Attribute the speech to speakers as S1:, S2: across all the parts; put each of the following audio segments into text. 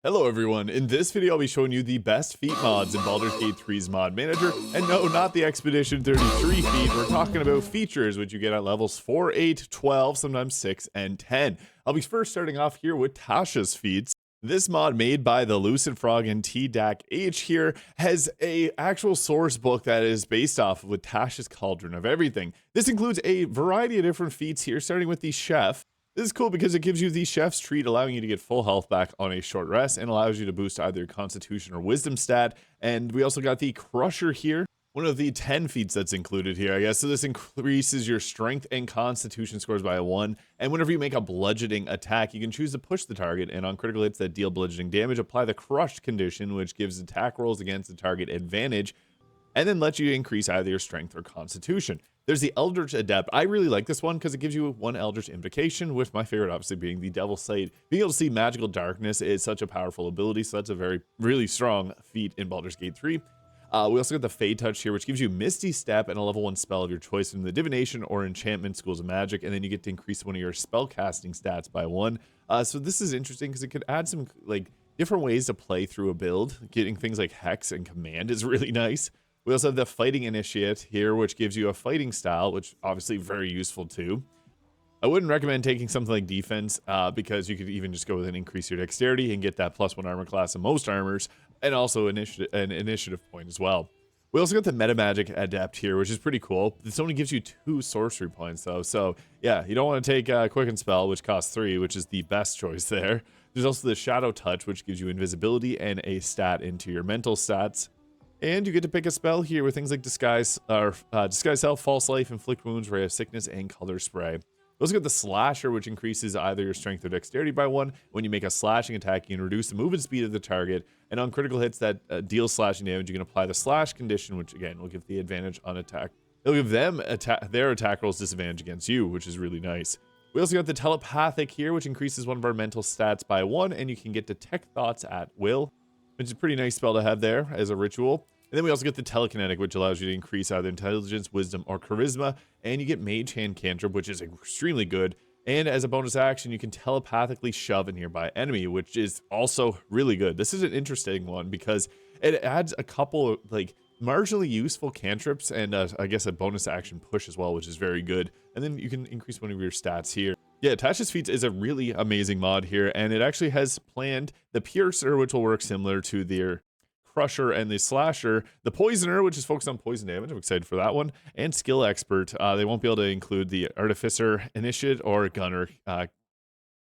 S1: Hello everyone, in this video I'll be showing you the best feat mods in Baldur's Gate 3's mod manager, and no, not the Expedition 33 feat, we're talking about features which you get at levels 4, 8, 12, sometimes 6, and 10. I'll be first starting off here with Tasha's feats. This mod made by the Lucid Frog and TDAC-H here has a actual source book that is based off of with Tasha's Cauldron of Everything. This includes a variety of different feats here, starting with the Chef. This is cool because it gives you the Chef's Treat, allowing you to get full health back on a short rest and allows you to boost either your Constitution or Wisdom stat. And we also got the Crusher here, one of the 10 feats that's included here, I guess. So this increases your Strength and Constitution scores by 1. And whenever you make a bludgeoning attack, you can choose to push the target. And on critical hits that deal bludgeoning damage, apply the Crushed condition, which gives attack rolls against the target advantage, and then lets you increase either your Strength or Constitution. There's the Eldritch Adept. I really like this one because it gives you one Eldritch Invocation, with my favorite obviously being the Devil's Sight. Being able to see magical darkness is such a powerful ability, so that's a really strong feat in Baldur's Gate 3. We also got the Fade Touch here, which gives you Misty Step and a level 1 spell of your choice in the Divination or Enchantment Schools of Magic, and then you get to increase one of your spellcasting stats by 1. So this is interesting because it could add some different ways to play through a build. Getting things like Hex and Command is really nice. We also have the Fighting Initiate here, which gives you a fighting style, which obviously very useful too. I wouldn't recommend taking something like Defense because you could even just go with an increase your dexterity and get that +1 armor class in most armors, and also an initiative point as well. We also got the Meta Magic Adept here, which is pretty cool. This only gives you 2 sorcery points though, so yeah, you don't want to take Quicken Spell, which costs 3, which is the best choice there. There's also the Shadow Touch, which gives you invisibility and a stat into your mental stats. And you get to pick a spell here with things like Disguise Self, False Life, Inflict Wounds, Ray of Sickness, and Color Spray. We also got the Slasher, which increases either your Strength or Dexterity by 1. When you make a slashing attack, you can reduce the movement speed of the target. And on critical hits that deal slashing damage, you can apply the Slash condition, which again will give the advantage on attack. It'll give them their attack rolls disadvantage against you, which is really nice. We also got the Telepathic here, which increases one of our mental stats by 1, and you can get Detect Thoughts at will, which is a pretty nice spell to have there as a ritual. And then we also get the Telekinetic, which allows you to increase either Intelligence, Wisdom, or Charisma. And you get Mage Hand Cantrip, which is extremely good. And as a bonus action, you can telepathically shove a nearby enemy, which is also really good. This is an interesting one because it adds a couple marginally useful cantrips and I guess a bonus action push as well, which is very good. And then you can increase one of your stats here. Yeah, Tasha's Feats is a really amazing mod here, and it actually has planned the Piercer, which will work similar to their Crusher and the Slasher, the Poisoner, which is focused on poison damage. I'm excited for that one, and Skill Expert. They won't be able to include the Artificer, Initiate, or Gunner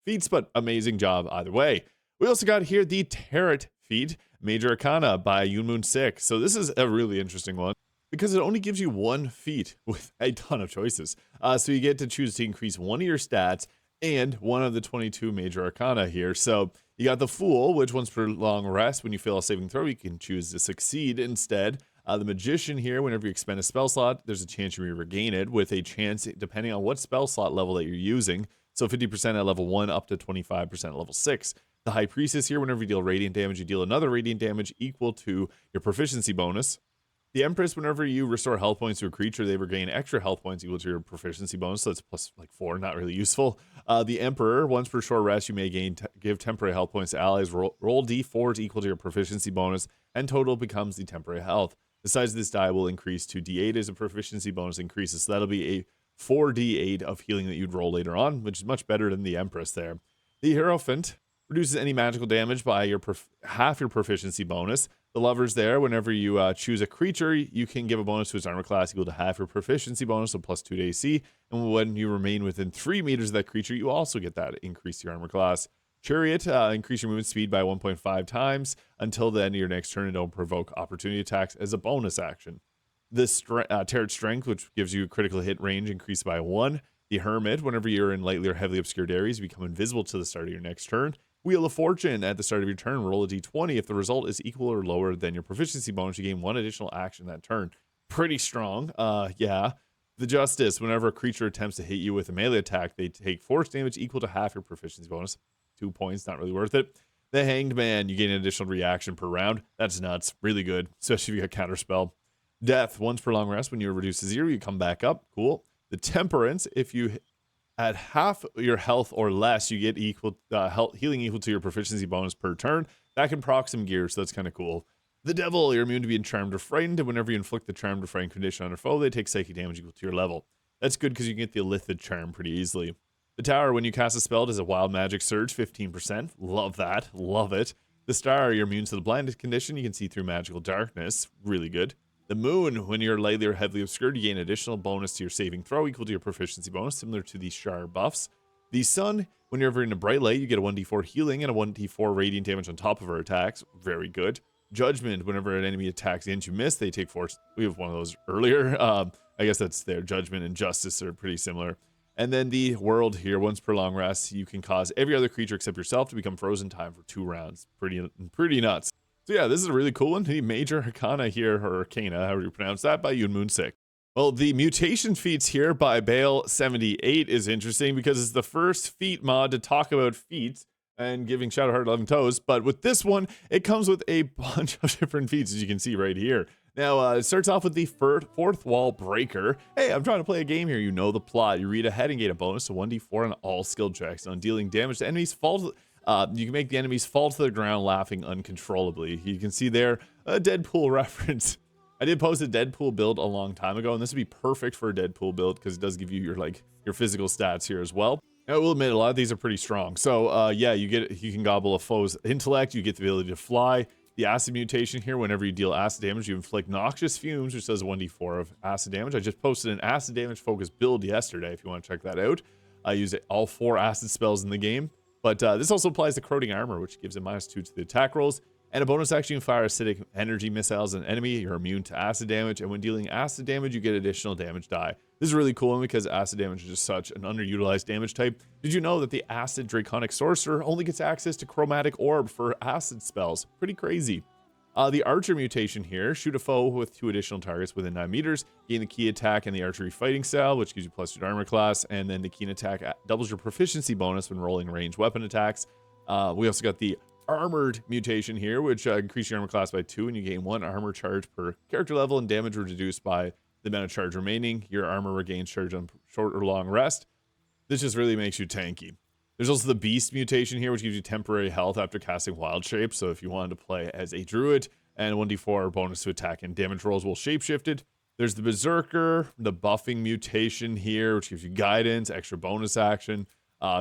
S1: feats, but amazing job either way. We also got here the Tarot feat, Major Arcana by Moon 6. So this is a really interesting one because it only gives you one feat with a ton of choices. So you get to choose to increase one of your stats and one of the 22 Major Arcana here. So you got the Fool, which once per long rest, when you fail a saving throw, you can choose to succeed instead. The Magician here, whenever you expend a spell slot, there's a chance you regain it with a chance depending on what spell slot level that you're using. So 50% at level 1 up to 25% at level 6. The High Priestess here, whenever you deal radiant damage, you deal another radiant damage equal to your proficiency bonus. The Empress, whenever you restore health points to a creature, they regain extra health points equal to your proficiency bonus, so it's plus 4, not really useful. The Emperor, once per short rest, you may give temporary health points to allies. Roll d4s equal to your proficiency bonus, and total becomes the temporary health. The size of this die will increase to d8 as a proficiency bonus increases, so that'll be a 4d8 of healing that you'd roll later on, which is much better than the Empress there. The Hierophant reduces any magical damage by half your proficiency bonus. The Lovers there, whenever you choose a creature, you can give a bonus to its armor class equal to half your proficiency bonus, so +2 to AC. And when you remain within 3 meters of that creature, you also get that increase to your armor class. Chariot, increase your movement speed by 1.5 times until the end of your next turn and don't provoke opportunity attacks as a bonus action. The Tarot Strength, which gives you critical hit range increased by 1. The Hermit, whenever you're in lightly or heavily obscured areas, you become invisible to the start of your next turn. Wheel of Fortune, at the start of your turn, roll a d20. If the result is equal or lower than your proficiency bonus, you gain 1 additional action that turn. Pretty strong, yeah. The Justice, whenever a creature attempts to hit you with a melee attack, they take force damage equal to half your proficiency bonus. 2 points, not really worth it. The Hanged Man, you gain an additional reaction per round. That's nuts, really good, especially if you got Counterspell. Death, once per long rest, when you're reduced to 0, you come back up, cool. The Temperance, if you At half your health or less, you get equal healing equal to your proficiency bonus per turn. That can proc some gear, so that's kind of cool. The Devil, you're immune to being charmed or frightened, and whenever you inflict the charmed or frightened condition on a foe, they take psychic damage equal to your level. That's good because you can get the Illithid charm pretty easily. The Tower, when you cast a spell, does a wild magic surge, 15%. Love that. Love it. The Star, you're immune to the blinded condition. You can see through magical darkness. Really good. The Moon, when you're lightly or heavily obscured, you gain additional bonus to your saving throw equal to your proficiency bonus, similar to the Shar buffs. The Sun, when you're ever in a bright light, you get a 1d4 healing and a 1d4 radiant damage on top of our attacks. Very good. Judgment, whenever an enemy attacks and you miss, they take force. We have one of those earlier. I guess that's their Judgment and Justice are pretty similar. And then the World here, once per long rest, you can cause every other creature except yourself to become frozen time for 2 rounds. Pretty nuts. So yeah, this is a really cool one. The Major Arcana here, or Arcana, however you pronounce that, by Yoon Moon Sick. Well, the Mutation Feats here by Bale78 is interesting because it's the first feat mod to talk about feats and giving Shadowheart 11 toes. But with this one, it comes with a bunch of different feats, as you can see right here. Now, it starts off with the fourth wall breaker. Hey, I'm trying to play a game here. You know the plot. You read ahead and gain a bonus to 1d4 on all skill checks. On dealing damage to enemies, you can make the enemies fall to the ground laughing uncontrollably. You can see there a Deadpool reference. I did post a Deadpool build a long time ago, and this would be perfect for a Deadpool build because it does give you your physical stats here as well. Now, I will admit, a lot of these are pretty strong. So, yeah, you can gobble a foe's intellect. You get the ability to fly. The acid mutation here, whenever you deal acid damage, you inflict noxious fumes, which does 1d4 of acid damage. I just posted an acid damage focused build yesterday, if you want to check that out. I use all 4 acid spells in the game. But this also applies to corroding armor, which gives a -2 to the attack rolls. And a bonus action, you fire acidic energy missiles at an enemy. You're immune to acid damage. And when dealing acid damage, you get additional damage die. This is really cool because acid damage is just such an underutilized damage type. Did you know that the acid draconic sorcerer only gets access to chromatic orb for acid spells? Pretty crazy. The archer mutation here, shoot a foe with 2 additional targets within 9 meters, gain the key attack and the archery fighting style, which gives you +2 to armor class, and then the keen attack doubles your proficiency bonus when rolling ranged weapon attacks. We also got the armored mutation here, which increases your armor class by 2, and you gain 1 armor charge per character level, and damage reduced by the amount of charge remaining. Your armor regains charge on short or long rest. This just really makes you tanky. There's also the Beast mutation here, which gives you temporary health after casting Wild Shape. So if you wanted to play as a Druid, and 1d4 bonus to attack and damage rolls will shapeshifted. There's the Berserker, the buffing mutation here, which gives you guidance, extra bonus action.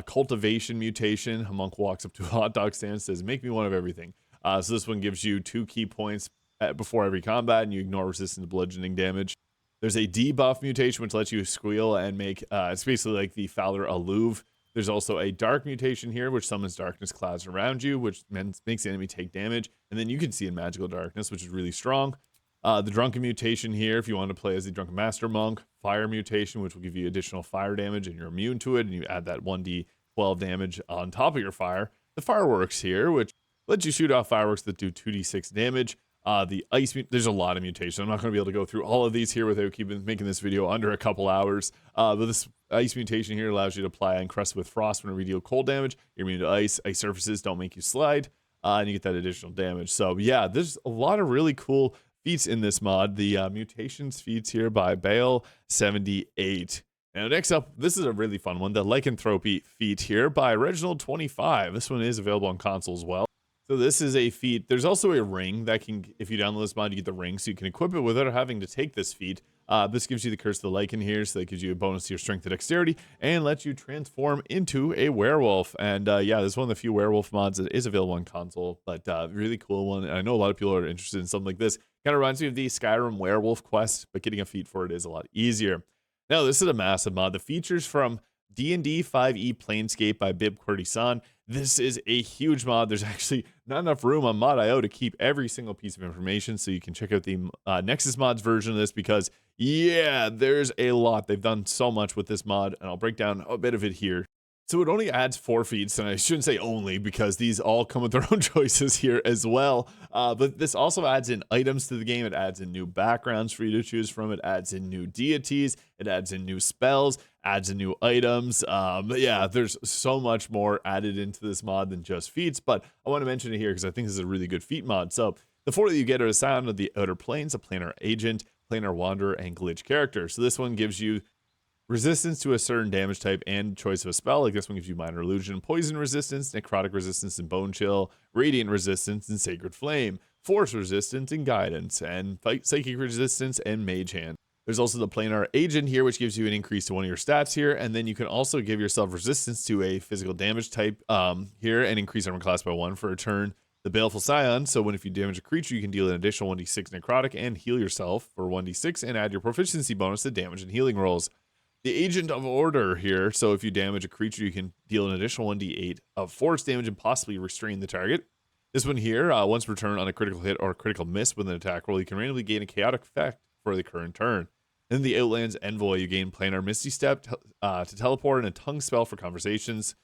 S1: Cultivation mutation, a monk walks up to a hot dog stand and says, make me one of everything. So this one gives you 2 key points before every combat, and you ignore resistance to bludgeoning damage. There's a debuff mutation, which lets you squeal and make, it's basically like the Fowler Alluve. There's also a dark mutation here, which summons darkness clouds around you, which makes the enemy take damage. And then you can see in magical darkness, which is really strong. The drunken mutation here, if you want to play as the drunken master monk. Fire mutation, which will give you additional fire damage, and you're immune to it. And you add that 1d12 damage on top of your fire. The fireworks here, which lets you shoot off fireworks that do 2d6 damage. The ice, there's a lot of mutations. I'm not going to be able to go through all of these here without making this video under a couple hours. But this ice mutation here allows you to apply Encrusted with Frost whenever you deal cold damage. You're immune to ice. Ice surfaces don't make you slide. And you get that additional damage. So yeah, there's a lot of really cool feats in this mod. The Mutations feats here by Bale78. Now next up, this is a really fun one. The Lycanthropy feat here by Reginald25. This one is available on console as well. So this is a feat. There's also a ring that can, if you download this mod, you get the ring, so you can equip it without having to take this feat. This gives you the Curse of the Lycan here, so that gives you a bonus to your strength and dexterity, and lets you transform into a werewolf. And yeah, this is one of the few werewolf mods that is available on console, but really cool one. And I know a lot of people are interested in something like this. Kind of reminds me of the Skyrim werewolf quest, but getting a feat for it is a lot easier. Now, this is a massive mod. The features from D&D 5e Planescape by Bib Cordisan. This is a huge mod. There's actually not enough room on mod.io to keep every single piece of information, so you can check out the Nexus Mods version of this because, yeah, there's a lot. They've done so much with this mod, and I'll break down a bit of it here. So it only adds 4 feats, and I shouldn't say only because these all come with their own choices here as well. But this also adds in items to the game. It adds in new backgrounds for you to choose from. It adds in new deities. It adds in new spells, adds in new items. But yeah, there's so much more added into this mod than just feats. But I want to mention it here because I think this is a really good feat mod. So the 4 that you get are a Sound of the Outer Planes, a Planar Agent, Planar Wanderer, and Glitch character. So this one gives you resistance to a certain damage type and choice of a spell. Like this one gives you minor illusion, poison resistance, necrotic resistance, and bone chill, radiant resistance, and sacred flame, force resistance, and guidance, and psychic resistance, and mage hand. There's also the planar agent here, which gives you an increase to one of your stats here, and then you can also give yourself resistance to a physical damage type here, and increase armor class by 1 for a turn. The Baleful Scion, so if you damage a creature, you can deal an additional 1d6 necrotic and heal yourself for 1d6 and add your proficiency bonus to damage and healing rolls. The Agent of Order here, so if you damage a creature, you can deal an additional 1d8 of force damage and possibly restrain the target. This one here, once per turn on a critical hit or critical miss with an attack roll, you can randomly gain a chaotic effect for the current turn. In the Outlands Envoy, you gain Planar Misty Step to teleport and a Tongue Spell for conversations,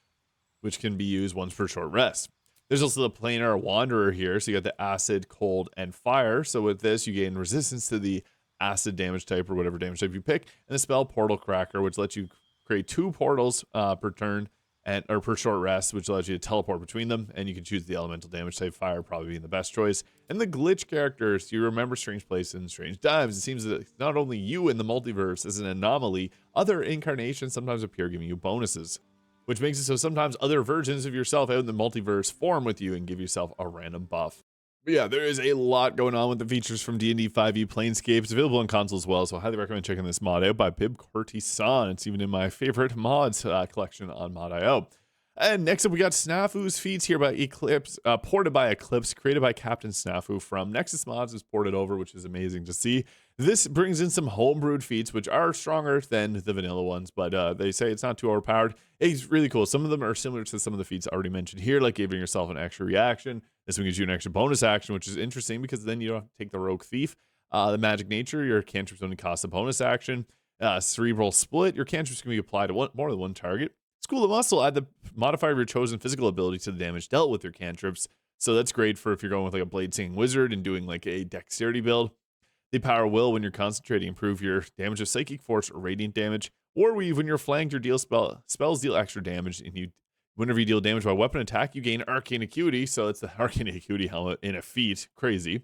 S1: which can be used once per short rest. There's also the Planar Wanderer here, so you got the Acid, Cold, and Fire. So with this, you gain resistance to the acid damage type or whatever damage type you pick, and the spell Portal Cracker, which lets you create 2 portals per turn or per short rest, which allows you to teleport between them, and you can choose the elemental damage type, fire probably being the best choice. And the glitch characters, you remember Strange Places and Strange Dives. It seems that not only you in the multiverse is an anomaly, other incarnations sometimes appear giving you bonuses, which makes it so sometimes other versions of yourself out in the multiverse form with you and give yourself a random buff. But yeah, there is a lot going on with the features from D&D 5e Planescape. It's available on console as well, so I highly recommend checking this mod out by Pib Cortisan. It's even in my favorite mods collection on Mod.io. And next up, we got Snafu's Feats here by Eclipse, ported by Eclipse, created by Captain Snafu from Nexus Mods, is ported over, which is amazing to see. This brings in some homebrewed feats, which are stronger than the vanilla ones, but they say it's not too overpowered. It's really cool. Some of them are similar to some of the feats already mentioned here, like giving yourself an extra reaction. This one gives you an extra bonus action, which is interesting because then you don't have to take the Rogue Thief. The Magic Nature, your cantrips only cost a bonus action. Cerebral Split, your cantrips can be applied to more than one target. School of Muscle, add the modifier of your chosen physical ability to the damage dealt with your cantrips. So that's great for if you're going with like a Blade Singing Wizard and doing like a dexterity build. The Power Will, when you're concentrating, improve your damage of Psychic Force or Radiant damage. Or Weave, when you're flanked or deal spells deal extra damage, and whenever you deal damage by weapon attack, you gain Arcane Acuity. So it's the Arcane Acuity helmet in a feat. Crazy.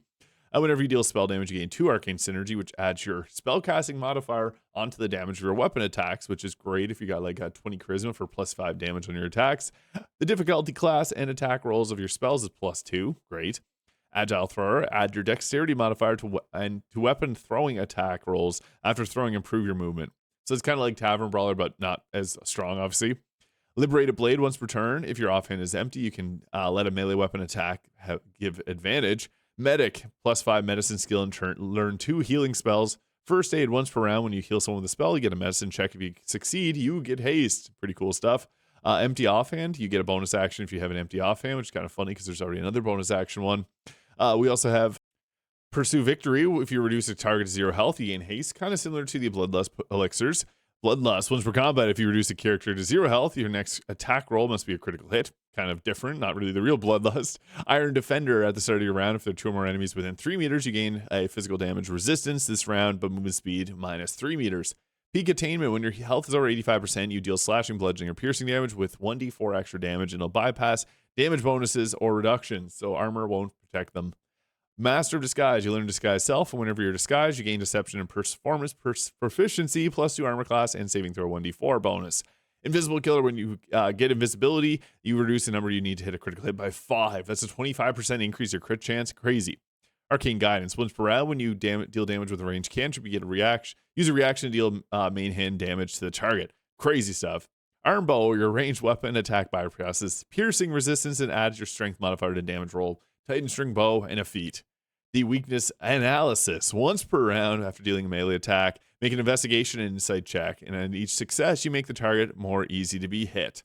S1: And whenever you deal spell damage, you gain 2 Arcane Synergy, which adds your spellcasting modifier onto the damage of your weapon attacks, which is great if you got like a 20 Charisma for +5 damage on your attacks. The difficulty class and attack rolls of your spells is +2. Great. Agile Thrower, add your Dexterity modifier to weapon throwing attack rolls. After throwing, improve your movement. So it's kind of like Tavern Brawler, but not as strong, obviously. Liberated Blade, once per turn. If your offhand is empty, you can let a melee weapon attack give advantage. Medic, +5 medicine skill and learn 2 healing spells. First Aid, once per round. When you heal someone with a spell, you get a medicine check. If you succeed, you get haste. Pretty cool stuff. Empty Offhand, you get a bonus action if you have an empty offhand, which is kind of funny because there's already another bonus action one. We also have Pursue Victory. If you reduce a target to 0 health, you gain haste, kind of similar to the Bloodlust elixirs. Bloodlust, once per combat, if you reduce a character to 0 health, your next attack roll must be a critical hit. Kind of different, not really the real Bloodlust. Iron Defender, at the start of your round, if there are 2 or more enemies within 3 meters, you gain a physical damage resistance this round, but movement speed -3 meters. Peak Attainment, when your health is over 85%, you deal slashing, bludgeoning, or piercing damage with 1d4 extra damage, and it'll bypass damage bonuses or reductions, so armor won't protect them. Master of Disguise, you learn Disguise Self, and whenever you're disguised, you gain Deception and Performance Proficiency, +2 armor class, and saving throw 1d4 bonus. Invisible Killer, when you get invisibility, you reduce the number you need to hit a critical hit by 5. That's a 25% increase your crit chance. Crazy. Arcane Guidance, once per round, when you deal damage with a ranged cantrip, you get a reaction. Use a reaction to deal main hand damage to the target. Crazy stuff. Iron Bow, your ranged weapon attack bypasses piercing resistance and adds your strength modifier to damage roll. Titan String Bow, and a feat. The Weakness Analysis, once per round after dealing a melee attack, make an investigation and insight check, and on each success, you make the target more easy to be hit.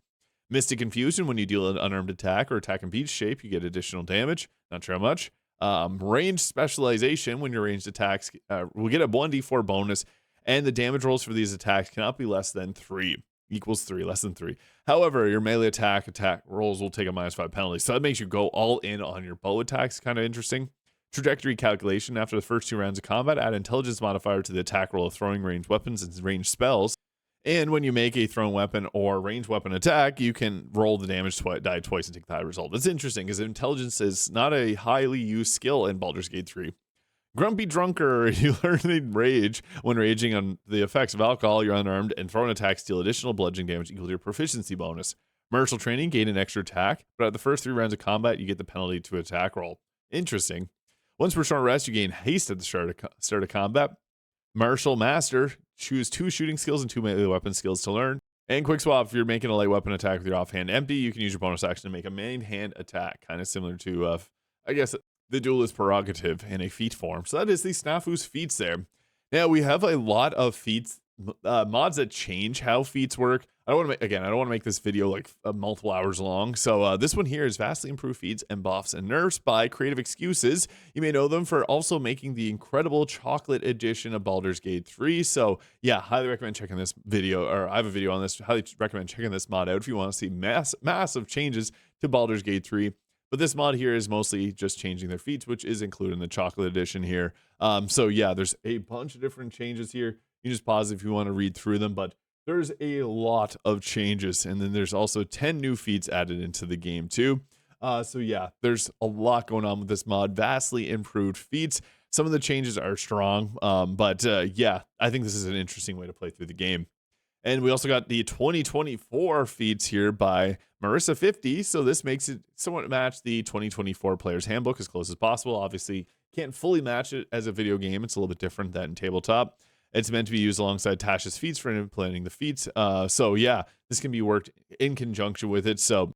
S1: Mystic Confusion, when you deal an unarmed attack or attack in beach shape, you get additional damage. Not sure how much. Ranged Specialization, when your ranged attacks will get a 1d4 bonus, and the damage rolls for these attacks cannot be less than 3. Equals 3, less than 3. However, your melee attack rolls will take a -5 penalty, so that makes you go all in on your bow attacks. Kind of interesting. Trajectory Calculation, after the first 2 rounds of combat, add intelligence modifier to the attack roll of throwing ranged weapons and ranged spells. And when you make a thrown weapon or ranged weapon attack, you can roll the damage die twice and take the high result. That's interesting because intelligence is not a highly used skill in Baldur's Gate 3. Grumpy Drunker, you learn to rage. When raging on the effects of alcohol, you're unarmed, and throw an attack, deal additional bludgeoning damage equal to your proficiency bonus. Martial training, gain an extra attack, but at the first 3 rounds of combat, you get the penalty to attack roll. Interesting. Once per short rest, you gain haste at the start of combat. Martial Master, choose 2 shooting skills and 2 melee weapon skills to learn. And quick swap, if you're making a light weapon attack with your offhand empty, you can use your bonus action to make a main hand attack, kind of similar to, I guess, the duelist prerogative in a feat form. So that is the Snafu's feats there. Now we have a lot of feats, mods that change how feats work. I don't want to make this video like multiple hours long. So this one here is vastly improved feats and buffs and nerfs by Creative Excuses. You may know them for also making the incredible chocolate edition of Baldur's Gate 3. So yeah, highly recommend checking this video, or I have a video on this. Highly recommend checking this mod out if you want to see massive changes to Baldur's Gate 3. But this mod here is mostly just changing their feats, which is included in the chocolate edition here. So yeah, there's a bunch of different changes here. You just pause if you want to read through them, but there's a lot of changes. And then there's also 10 new feats added into the game too. So yeah, there's a lot going on with this mod. Vastly improved feats. Some of the changes are strong, but yeah, I think this is an interesting way to play through the game. And we also got the 2024 feats here by Marissa50. So this makes it somewhat match the 2024 Player's Handbook as close as possible. Obviously, can't fully match it as a video game. It's a little bit different than tabletop. It's meant to be used alongside Tasha's feats for implementing the feats. So yeah, this can be worked in conjunction with it. So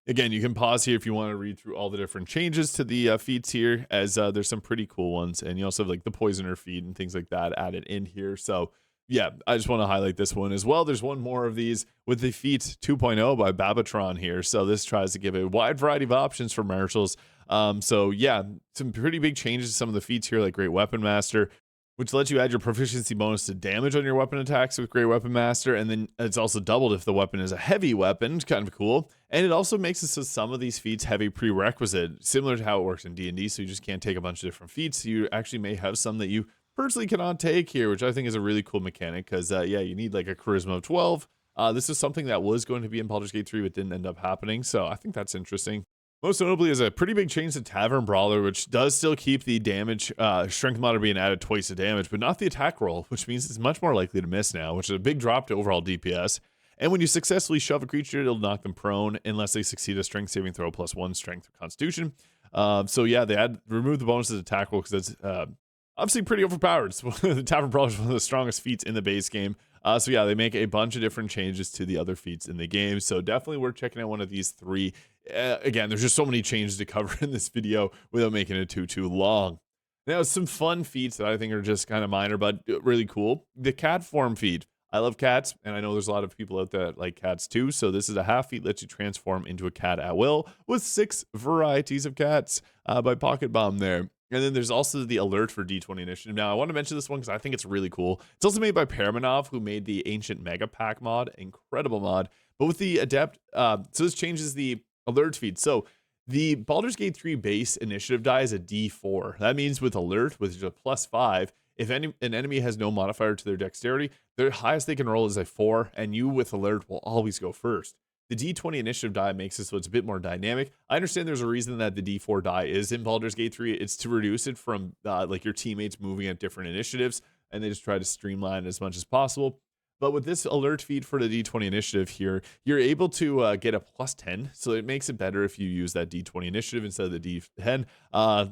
S1: again, you can pause here if you want to read through all the different changes to the feats here, as there's some pretty cool ones. And you also have like the Poisoner feat and things like that added in here. So yeah, I just want to highlight this one as well. There's one more of these with the Feat 2.0 by Babatron here. So this tries to give a wide variety of options for martials. So yeah, some pretty big changes to some of the feats here, like Great Weapon Master, which lets you add your proficiency bonus to damage on your weapon attacks with Great Weapon Master. And then it's also doubled if the weapon is a heavy weapon. It's kind of cool. And it also makes it so some of these feats have a prerequisite, similar to how it works in D&D. So you just can't take a bunch of different feats. You actually may have some that you personally cannot take here, which I think is a really cool mechanic, because yeah, you need like a charisma of 12. This is something that was going to be in Baldur's Gate 3 but didn't end up happening, so I think that's interesting. Most notably is a pretty big change to Tavern Brawler, which does still keep the damage strength modifier being added twice the damage, but not the attack roll, which means it's much more likely to miss now, which is a big drop to overall DPS. And when you successfully shove a creature, it'll knock them prone unless they succeed a strength saving throw +1 strength or constitution. So yeah, they remove the bonuses attack roll because that's obviously pretty overpowered. The Tavern Brawler is one of the strongest feats in the base game. So yeah, they make a bunch of different changes to the other feats in the game. So definitely worth checking out one of these 3. Again, there's just so many changes to cover in this video without making it too long. Now, some fun feats that I think are just kind of minor, but really cool. The cat form feat. I love cats, and I know there's a lot of people out there that like cats too. So this is a half feat, lets you transform into a cat at will with 6 varieties of cats by Pocket Bomb there. And then there's also the alert for D20 initiative. Now, I want to mention this one because I think it's really cool. It's also made by Paramanov, who made the Ancient Mega Pack mod. Incredible mod. But with the Adept, so this changes the alert feed. So the Baldur's Gate 3 base initiative die is a D4. That means with alert, which is a +5, if an enemy has no modifier to their dexterity, their highest they can roll is a 4, and you with alert will always go first. The D20 initiative die makes it so it's a bit more dynamic. I understand there's a reason that the D4 die is in Baldur's Gate 3. It's to reduce it from like your teammates moving at different initiatives, and they just try to streamline as much as possible. But with this alert feed for the D20 initiative here, you're able to get a +10. So it makes it better if you use that D20 initiative instead of the D10.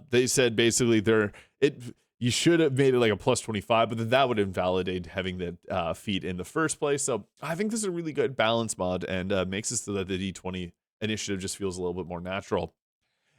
S1: They said basically you should have made it like a +25, but then that would invalidate having the feat in the first place. So I think this is a really good balance mod, and makes it so that the D20 initiative just feels a little bit more natural.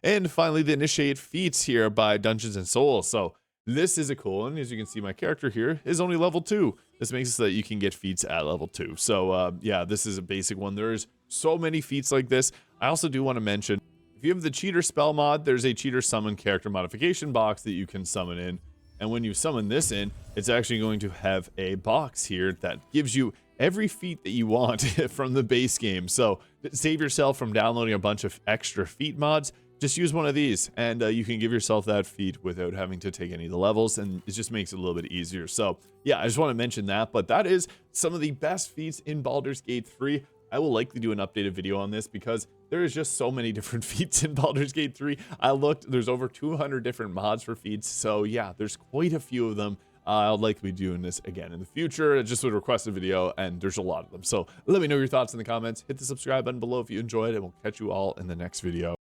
S1: And finally, the initiate feats here by Dungeons and Souls. So this is a cool one. As you can see, my character here is only level 2. This makes it so that you can get feats at level 2. So yeah, this is a basic one. There's so many feats like this. I also do want to mention, if you have the cheater spell mod, there's a cheater summon character modification box that you can summon in. And when you summon this in, it's actually going to have a box here that gives you every feat that you want from the base game. So save yourself from downloading a bunch of extra feat mods. Just use one of these, and you can give yourself that feat without having to take any of the levels, and it just makes it a little bit easier. So yeah, I just want to mention that, but that is some of the best feats in Baldur's Gate 3. I will likely do an updated video on this because there is just so many different feats in Baldur's Gate 3. I looked, there's over 200 different mods for feats. So yeah, there's quite a few of them. I'll likely be doing this again in the future. I just would request a video, and there's a lot of them. So let me know your thoughts in the comments. Hit the subscribe button below if you enjoyed, and we'll catch you all in the next video.